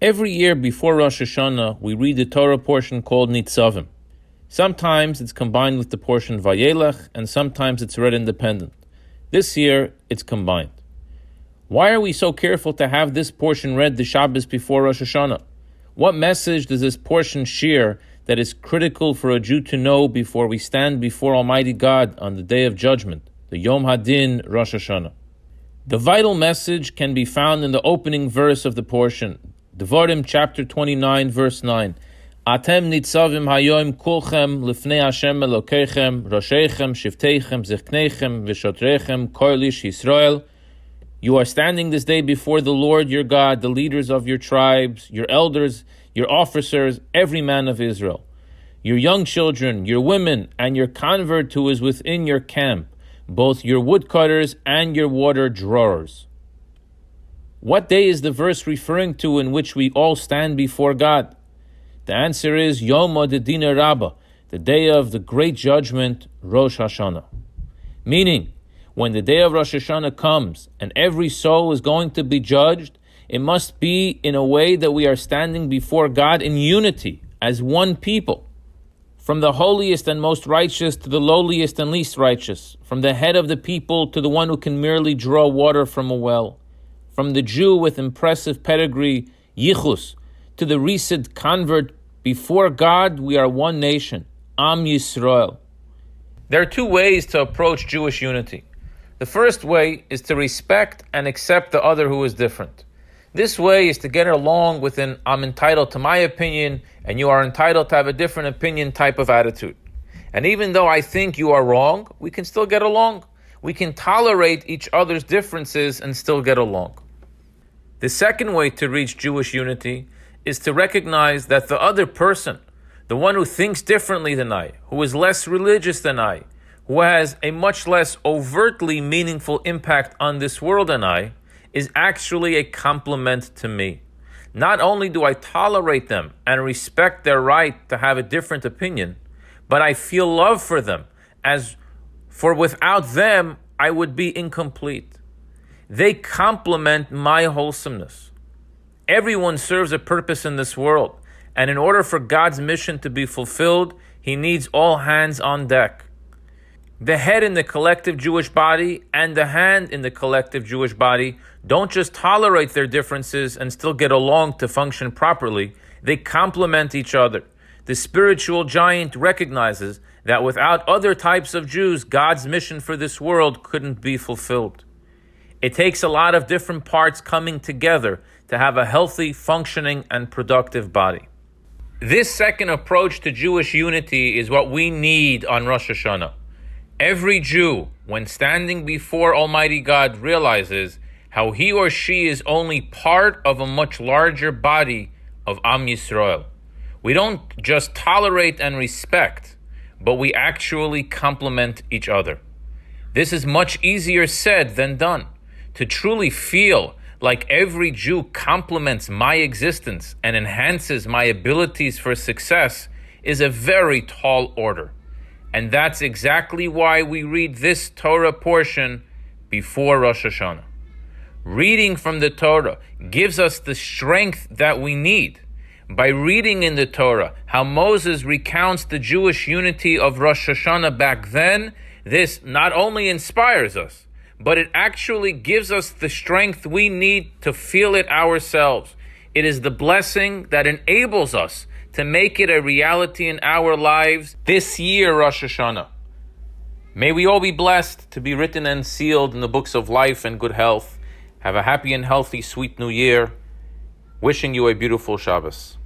Every year before Rosh Hashanah, we read the Torah portion called Nitzvim. Sometimes it's combined with the portion Vayelech, and sometimes it's read independent. This year, it's combined. Why are we so careful to have this portion read the Shabbos before Rosh Hashanah? What message does this portion share that is critical for a Jew to know before we stand before Almighty God on the Day of Judgment, the Yom Hadin Rosh Hashanah? The vital message can be found in the opening verse of the portion, Devarim chapter 29, verse 9. Atem nitzavim hayom kulchem lifnei Hashem Elokeichem, Roshechem, Shiftechem, Zichneichem, V'shotrechem, Koilish Yisrael. You are standing this day before the Lord your God, the leaders of your tribes, your elders, your officers, every man of Israel, your young children, your women, and your convert who is within your camp, both your woodcutters and your water drawers. What day is the verse referring to in which we all stand before God? The answer is Yom Hadin Rabbah, the day of the great judgment, Rosh Hashanah. Meaning, when the day of Rosh Hashanah comes and every soul is going to be judged, it must be in a way that we are standing before God in unity, as one people. From the holiest and most righteous to the lowliest and least righteous, from the head of the people to the one who can merely draw water from a well, from the Jew with impressive pedigree, Yichus, to the recent convert, before God we are one nation, Am Yisrael. There are two ways to approach Jewish unity. The first way is to respect and accept the other who is different. This way is to get along with an I'm entitled to my opinion and you are entitled to have a different opinion type of attitude. And even though I think you are wrong, we can still get along. We can tolerate each other's differences and still get along. The second way to reach Jewish unity is to recognize that the other person, the one who thinks differently than I, who is less religious than I, who has a much less overtly meaningful impact on this world than I, is actually a compliment to me. Not only do I tolerate them and respect their right to have a different opinion, but I feel love for them, as for without them, I would be incomplete. They complement my wholesomeness. Everyone serves a purpose in this world, and in order for God's mission to be fulfilled, He needs all hands on deck. The head in the collective Jewish body and the hand in the collective Jewish body don't just tolerate their differences and still get along to function properly, they complement each other. The spiritual giant recognizes that without other types of Jews, God's mission for this world couldn't be fulfilled. It takes a lot of different parts coming together to have a healthy, functioning, and productive body. This second approach to Jewish unity is what we need on Rosh Hashanah. Every Jew, when standing before Almighty God, realizes how he or she is only part of a much larger body of Am Yisrael. We don't just tolerate and respect, but we actually complement each other. This is much easier said than done. To truly feel like every Jew complements my existence and enhances my abilities for success is a very tall order. And that's exactly why we read this Torah portion before Rosh Hashanah. Reading from the Torah gives us the strength that we need. By reading in the Torah how Moses recounts the Jewish unity of Rosh Hashanah back then, this not only inspires us, but it actually gives us the strength we need to feel it ourselves. It is the blessing that enables us to make it a reality in our lives this year, Rosh Hashanah. May we all be blessed to be written and sealed in the books of life and good health. Have a happy and healthy, sweet new year. Wishing you a beautiful Shabbos.